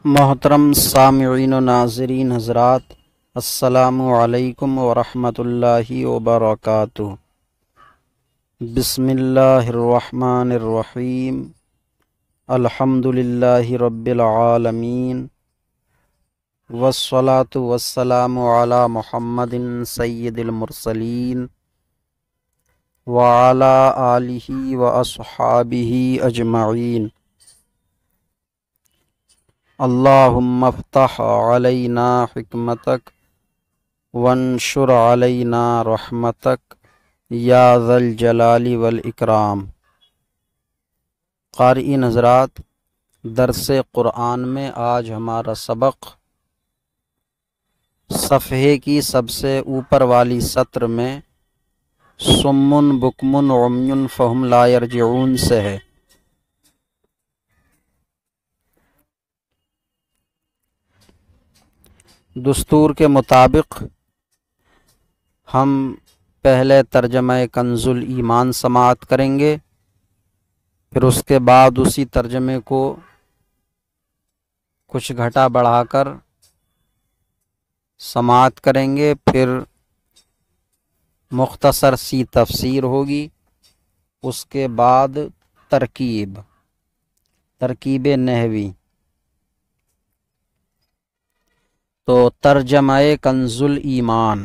محترم سامعین و ناظرین حضرات، السلام علیکم ورحمۃ اللہ وبرکاتہ۔ بسم اللہ الرحمن الرحیم، الحمد للہ رب العالمین، والصلاة والسلام علی محمد سید المرسلین وعلی آلہ واصحابہ اجمعین۔ اللہم افتح علینا حکمتک وانشر علینا رحمتک یا ذا الجلال والاکرام۔ قارئین حضرات، درس قرآن میں آج ہمارا سبق صفحے کی سب سے اوپر والی سطر میں صم بکم عمی فہم لا یرجعون سے ہے۔ دستور کے مطابق ہم پہلے ترجمہ کنز الایمان سماعت کریں گے، پھر اس کے بعد اسی ترجمے کو کچھ گھٹا بڑھا کر سماعت کریں گے، پھر مختصر سی تفسیر ہوگی، اس کے بعد ترکیب نحوی۔ تو ترجمہ کنز الایمان: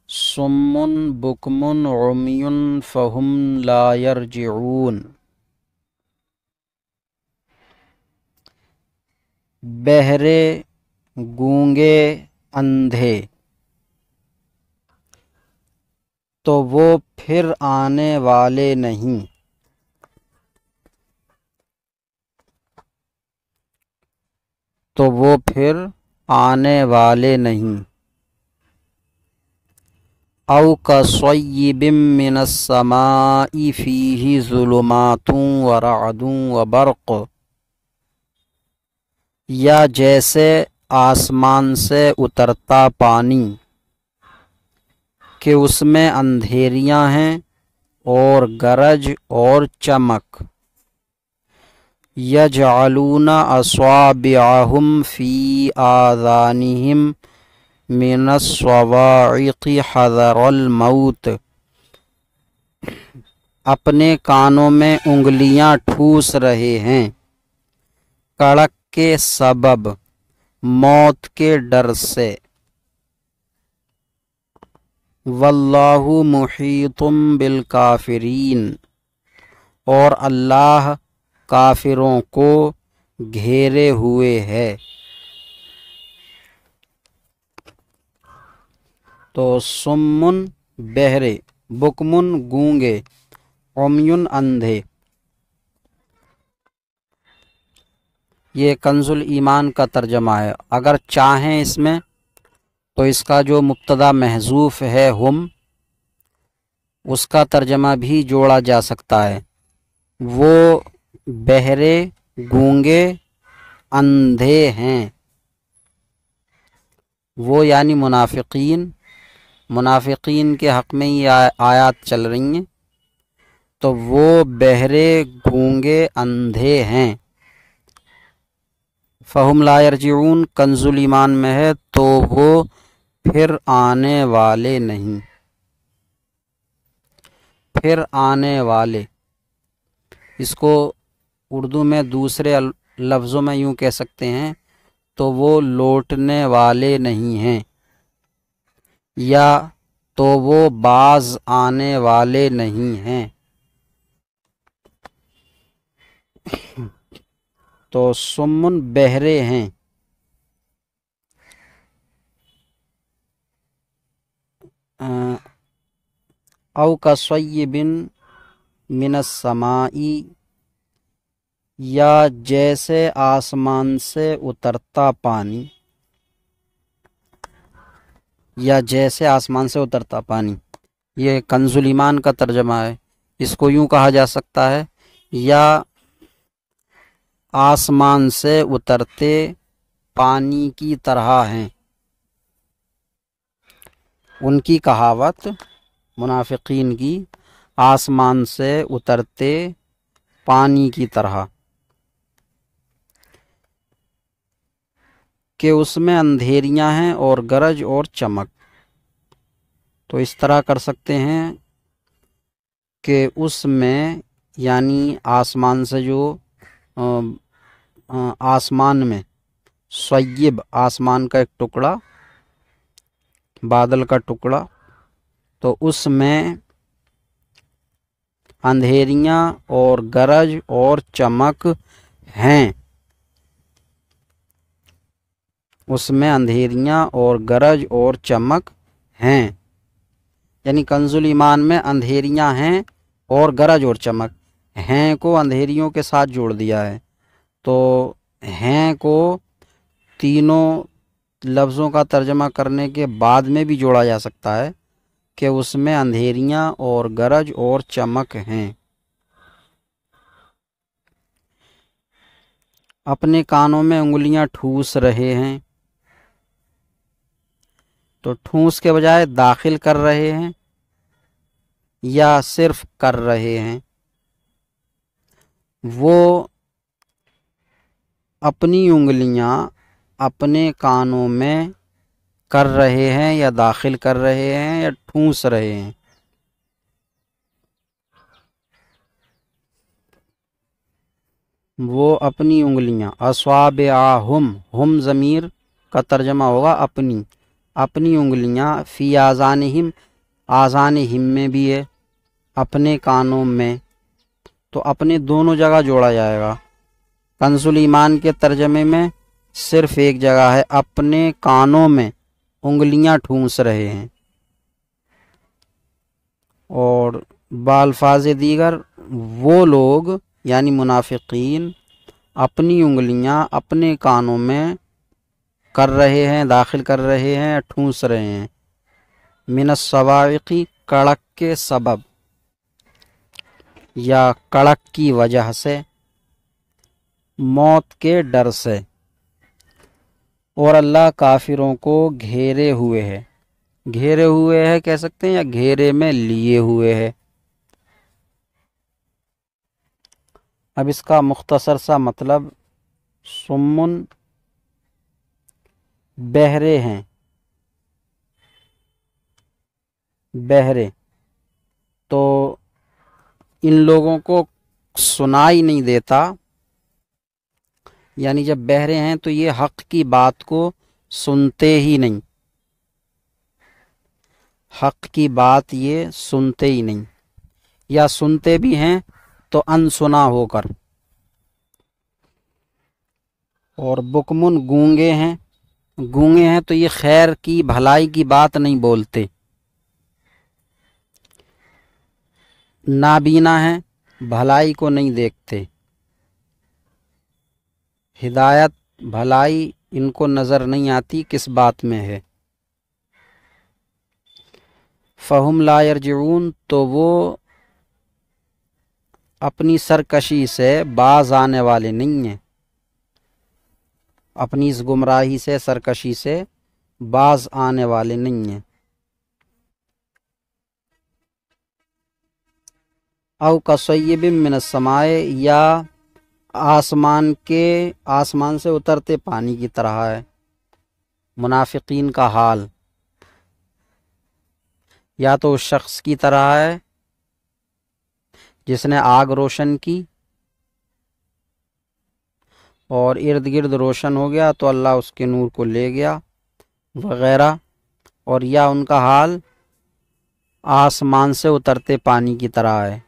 صم بکم عمی فہم لا یرجعون۔ بہرے، گونگے، اندھے، تو وہ پھر آنے والے نہیں۔ او کصیب من السماء فیہ ظلمات ورعد وبرق، یا جیسے آسمان سے اترتا پانی کہ اس میں اندھیریاں ہیں اور گرج اور چمک۔ یجعلون اصابعہم فی آذانہم من الصواعق حذر الموت، اپنے کانوں میں انگلیاں ٹھوس رہے ہیں کڑک کے سبب، موت کے ڈر سے۔ واللہ محیط بالکافرین، اور اللہ کافروں کو گھیرے ہوئے ہے۔ تو صم بہرے، بکمن گونگے، عمیٌ اندھے، یہ کنز الایمان کا ترجمہ ہے۔ اگر چاہیں اس میں تو اس کا جو مبتدا محذوف ہے ہم، اس کا ترجمہ بھی جوڑا جا سکتا ہے۔ وہ بہرے، گونگے، اندھے ہیں، وہ یعنی منافقین کے حق میں یہ آیات چل رہی ہیں۔ تو وہ بہرے، گونگے، اندھے ہیں۔ فہم لا یرجعون کنز الایمان میں ہے، تو وہ پھر آنے والے نہیں۔ پھر آنے والے، اس کو اردو میں دوسرے لفظوں میں یوں کہہ سکتے ہیں، تو وہ لوٹنے والے نہیں ہیں، یا تو وہ باز آنے والے نہیں ہیں۔ تو صم بہرے ہیں، او کصیب من السماء، یا جیسے آسمان سے اترتا پانی، یا جیسے آسمان سے اترتا پانی، یہ کنز الایمان کا ترجمہ ہے۔ اس کو یوں کہا جا سکتا ہے، یا آسمان سے اترتے پانی کی طرح ہیں۔ ان کی کہاوت منافقین کی، آسمان سے اترتے پانی کی طرح۔ کہ اس میں اندھیریاں ہیں اور گرج اور چمک. تو اس طرح کر سکتے ہیں کہ اس میں یعنی آسمان سے جو آسمان میں سیب آسمان کا ایک ٹکڑا، بادل کا ٹکڑا، تو اس میں اندھیریاں اور گرج اور چمک ہیں. اس میں اندھیریاں اور گرج اور چمک ہیں، یعنی کنز ایمان میں اندھیریاں ہیں اور گرج اور چمک ہیں کو اندھیریوں کے ساتھ جوڑ دیا ہے. تو ہیں کو تینوں لفظوں کا ترجمہ کرنے کے بعد میں بھی جوڑا جا سکتا ہے کہ اس میں اندھیریاں اور گرج اور چمک ہیں. اپنے کانوں میں انگلیاں ٹھوس رہے ہیں، تو ٹھوس کے بجائے داخل کر رہے ہیں یا صرف کر رہے ہیں. وہ اپنی انگلیاں اپنے کانوں میں کر رہے ہیں یا داخل کر رہے ہیں یا ٹھوس رہے ہیں. وہ اپنی انگلیاں، اصابعہم، ہم ضمیر کا ترجمہ ہوگا اپنی، اپنی انگلیاں، فی آذانہم، آذانہم میں بھی ہے، اپنے کانوں میں، تو اپنے دونوں جگہ جوڑا جائے گا. کنز ایمان کے ترجمے میں صرف ایک جگہ ہے، اپنے کانوں میں انگلیاں ٹھونس رہے ہیں. اور بالفاظ دیگر وہ لوگ یعنی منافقین اپنی انگلیاں اپنے کانوں میں کر رہے ہیں، داخل کر رہے ہیں، ٹھونس رہے ہیں. من الصواعق، کڑک کے سبب یا کڑک کی وجہ سے، موت کے ڈر سے. اور اللہ کافروں کو گھیرے ہوئے ہے، گھیرے ہوئے ہے کہہ سکتے ہیں یا گھیرے میں لیے ہوئے ہے. اب اس کا مختصر سا مطلب، سمن بہرے ہیں، بہرے، تو ان لوگوں کو سنائی نہیں دیتا، یعنی جب بہرے ہیں تو یہ حق کی بات کو سنتے ہی نہیں، حق کی بات یہ سنتے ہی نہیں، یا سنتے بھی ہیں تو انسنا ہو کر. اور بکمن گونگے ہیں، گونگے ہیں تو یہ خیر کی بھلائی کی بات نہیں بولتے. نابینا ہیں، بھلائی کو نہیں دیکھتے، ہدایت بھلائی ان کو نظر نہیں آتی کس بات میں ہے. فہم لا یرجعون، تو وہ اپنی سرکشی سے باز آنے والے نہیں ہیں، اپنی اس گمراہی سے، سرکشی سے باز آنے والے نہیں ہیں. او کصیب من السماء، یا آسمان سے اترتے پانی کی طرح ہے منافقین کا حال، یا تو اس شخص کی طرح ہے جس نے آگ روشن کی اور ارد گرد روشن ہو گیا تو اللہ اس کے نور کو لے گیا وغیرہ، اور یا ان کا حال آسمان سے اترتے پانی کی طرح ہے،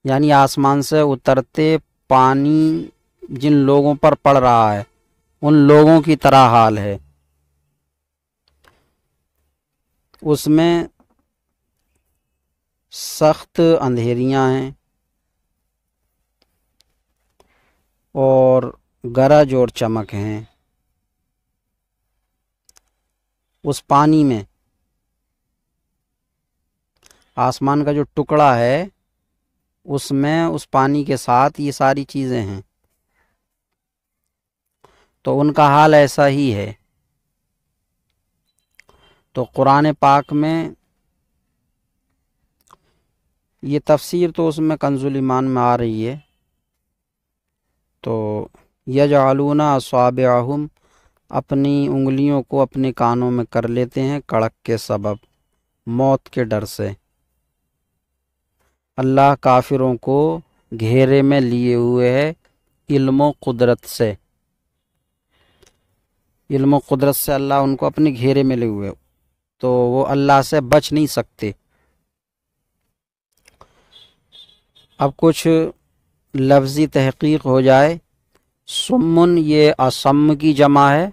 یعنی آسمان سے اترتے پانی جن لوگوں پر پڑ رہا ہے ان لوگوں کی طرح حال ہے. اس میں سخت اندھیریاں ہیں اور گرج اور چمک ہیں. اس پانی میں آسمان کا جو ٹکڑا ہے اس میں اس پانی کے ساتھ یہ ساری چیزیں ہیں، تو ان کا حال ایسا ہی ہے. تو قرآن پاک میں یہ تفسیر تو اس میں کنز ایمان میں آ رہی ہے، تو یجعلون اصابعہم اپنی انگلیوں کو اپنے کانوں میں کر لیتے ہیں کڑک کے سبب، موت کے ڈر سے۔ اللہ کافروں کو گھیرے میں لیے ہوئے ہے علم و قدرت سے، علم و قدرت سے اللہ ان کو اپنے گھیرے میں لیے ہوئے، تو وہ اللہ سے بچ نہیں سکتے۔ اب کچھ لفظی تحقیق ہو جائے۔ سمن یہ اسم کی جمع ہے،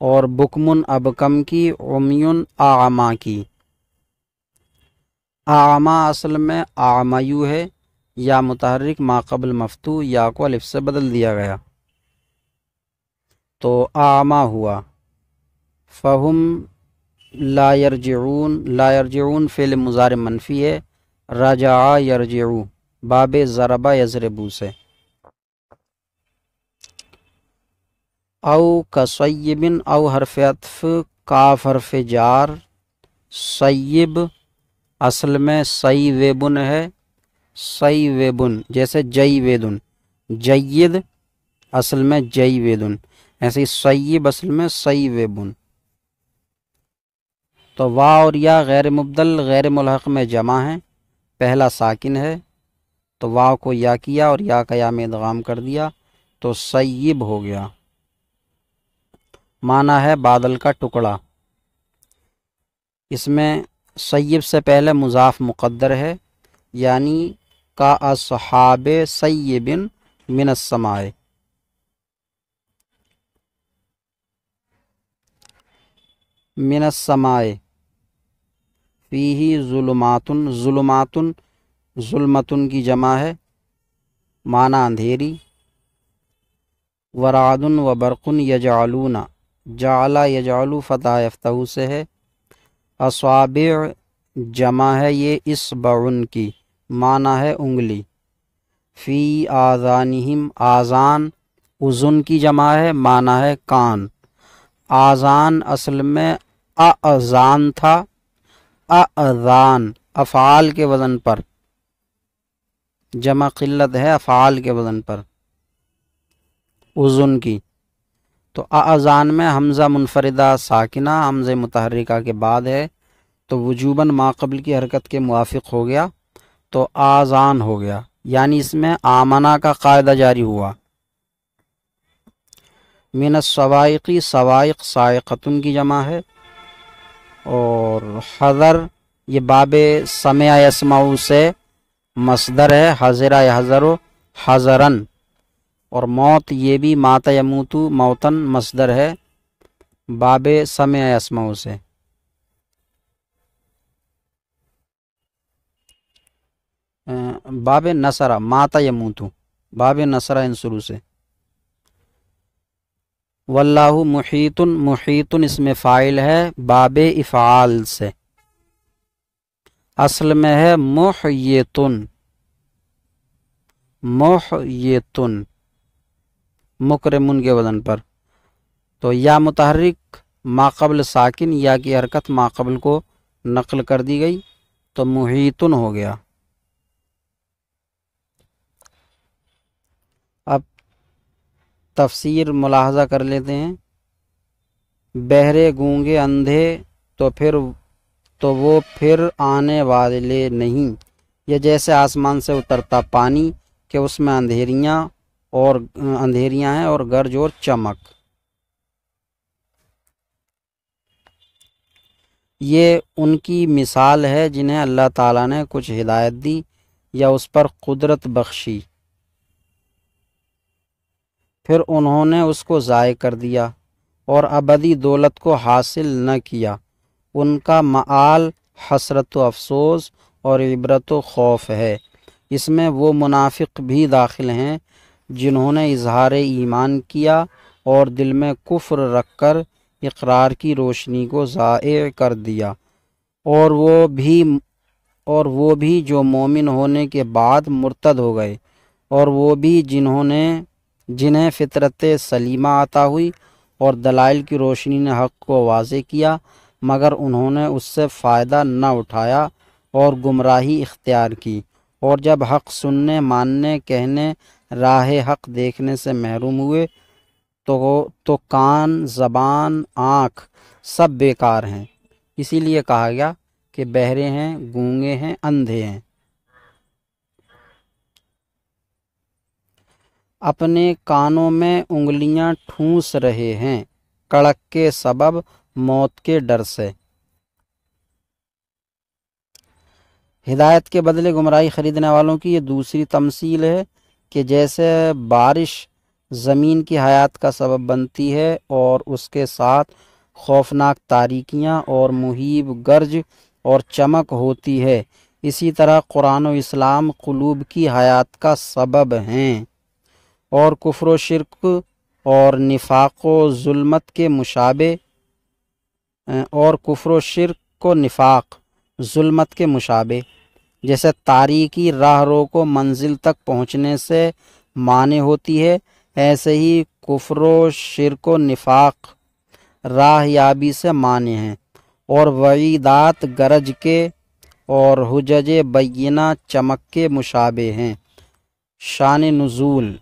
اور بکمن ابکم کی، عمیون اعما کی۔ اعما اصل میں اعمیو ہے، یا متحرک ما قبل مفتوح یا کو الف سے بدل دیا گیا تو اعما ہوا۔ فہم لا یرجعون، لا یرجعون فعل مضارع منفی ہے، رجع یرجعو باب ضربہ یضربو سے۔ او کصیب، او حرف عطف، کاف حرف جار، صیب اصل میں صیوبن ہے، صیوبن جیسے جیودن، جید اصل میں جیودن، ایسے ہی صیب اصل میں صیوبن۔ تو وا اور یا غیر مبدل غیر ملحق میں جمع ہیں، پہلا ساکن ہے تو وا کو یا کیا اور یا کا یا میں ادغام کر دیا تو صیب ہو گیا۔ معنی ہے بادل کا ٹکڑا۔ اس میں صیب سے پہلے مضاف مقدر ہے، یعنی کا اصحاب صیب من السماء۔ من السماء فیہ ظلمات، ظلمات ظلمتن کی جمع ہے، معنی اندھیری۔ ورعد و برق یجعلون، جعل یجعل فتح یفتح سے ہے۔ اصابع جمع ہے یہ اصبعن کی، معنی ہے انگلی۔ فی آذانہم، آذان اذن کی جمع ہے، معنی ہے کان۔ آذان اصل میں اذان تھا، اذان افعال کے وزن پر، جمع قلت ہے افعال کے وزن پر اذن کی۔ تو اذان میں حمزہ منفردہ ساکنہ حمزہ متحرکہ کے بعد ہے تو وجوباً ما قبل کی حرکت کے موافق ہو گیا تو آذان ہو گیا، یعنی اس میں آمنہ کا قاعدہ جاری ہوا۔ من الصوائق، صوائق صاعقتن کی جمع ہے، اور حذر یہ باب سمع یسمع سے مصدر ہے، حذر یحذر حذرن، اور موت یہ بھی مات یموت موتن مصدر ہے، باب سمع یسمع سے۔ باب نصر مات یموت، باب نصر ان شروع سے۔ واللہ محیط، محیط اس میں فاعل ہے باب افعال سے، اصل میں ہے محیطن، محیطن مکرمن کے وزن پر، تو یا متحرک ما قبل ساکن، یا کی حرکت ما قبل کو نقل کر دی گئی تو محیطن ہو گیا۔ اب تفسیر ملاحظہ کر لیتے ہیں۔ بہرے گونگے اندھے تو وہ پھر آنے والے نہیں، یہ جیسے آسمان سے اترتا پانی کہ اس میں اندھیریاں ہیں اور گرج اور چمک۔ یہ ان کی مثال ہے جنہیں اللہ تعالیٰ نے کچھ ہدایت دی یا اس پر قدرت بخشی، پھر انہوں نے اس کو ضائع کر دیا اور ابدی دولت کو حاصل نہ کیا۔ ان کا مآل حسرت و افسوس اور عبرت و خوف ہے۔ اس میں وہ منافق بھی داخل ہیں جنہوں نے اظہار ایمان کیا اور دل میں کفر رکھ کر اقرار کی روشنی کو ضائع کر دیا، اور وہ بھی جو مومن ہونے کے بعد مرتد ہو گئے، اور وہ بھی جنہیں فطرت سلیمہ عطا ہوئی اور دلائل کی روشنی نے حق کو واضح کیا، مگر انہوں نے اس سے فائدہ نہ اٹھایا اور گمراہی اختیار کی، اور جب حق سننے، ماننے، کہنے، راہ حق دیکھنے سے محروم ہوئے تو کان، زبان، آنکھ سب بیکار ہیں۔ اسی لیے کہا گیا کہ بہرے ہیں، گونگے ہیں، اندھے ہیں۔ اپنے کانوں میں انگلیاں ٹھونس رہے ہیں، کڑک کے سبب موت کے ڈر سے۔ ہدایت کے بدلے گمراہی خریدنے والوں کی یہ دوسری تمثیل ہے کہ جیسے بارش زمین کی حیات کا سبب بنتی ہے اور اس کے ساتھ خوفناک تاریکیاں اور مہیب گرج اور چمک ہوتی ہے، اسی طرح قرآن و اسلام قلوب کی حیات کا سبب ہیں اور کفر و شرک اور نفاق و ظلمت کے مشابہ جیسے تاریکی راہ رو کو منزل تک پہنچنے سے مانع ہوتی ہے، ایسے ہی کفر و شرک و نفاق راہ یابی سے مانع ہیں، اور وعیدات گرج کے اور حجج بینہ چمک کے مشابہ ہیں۔ شان نزول: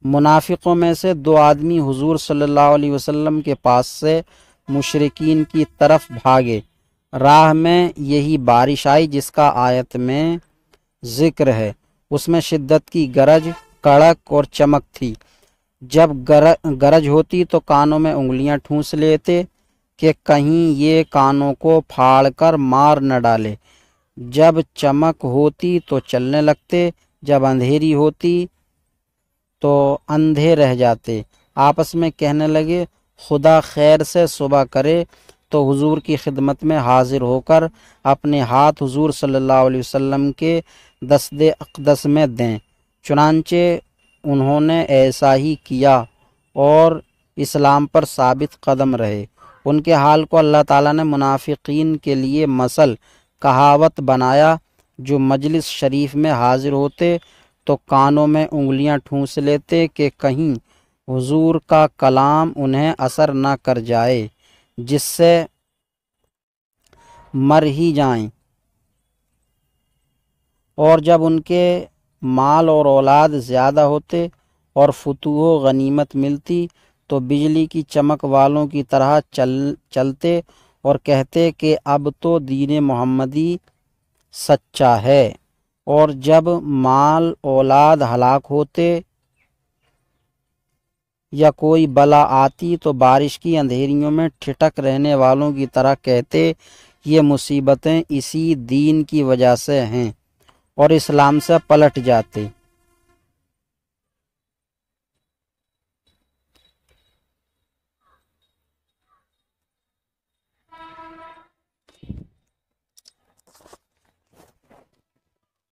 منافقوں میں سے 2 آدمی حضور صلی اللہ علیہ وسلم کے پاس سے مشرکین کی طرف بھاگے۔ راہ میں یہی بارش آئی جس کا آیت میں ذکر ہے، اس میں شدت کی گرج، کڑک اور چمک تھی۔ جب گرج ہوتی تو کانوں میں انگلیاں ٹھونس لیتے کہ کہیں یہ کانوں کو پھاڑ کر مار نہ ڈالے۔ جب چمک ہوتی تو چلنے لگتے، جب اندھیری ہوتی تو اندھے رہ جاتے۔ آپس میں کہنے لگے خدا خیر سے صبح کرے تو حضور کی خدمت میں حاضر ہو کر اپنے ہاتھ حضور صلی اللہ علیہ وسلم کے دست اقدس میں دیں۔ چنانچہ انہوں نے ایسا ہی کیا اور اسلام پر ثابت قدم رہے۔ ان کے حال کو اللہ تعالیٰ نے منافقین کے لیے مثل کہاوت بنایا، جو مجلس شریف میں حاضر ہوتے تو کانوں میں انگلیاں ٹھونس لیتے کہ کہیں حضور کا کلام انہیں اثر نہ کر جائے، جس سے مر ہی جائیں، اور جب ان کے مال اور اولاد زیادہ ہوتے اور فتوح و غنیمت ملتی تو بجلی کی چمک والوں کی طرح چلتے اور کہتے کہ اب تو دین محمدی سچا ہے، اور جب مال اولاد ہلاک ہوتے یا کوئی بلا آتی تو بارش کی اندھیریوں میں ٹھٹک رہنے والوں کی طرح کہتے یہ مصیبتیں اسی دین کی وجہ سے ہیں، اور اسلام سے پلٹ جاتے۔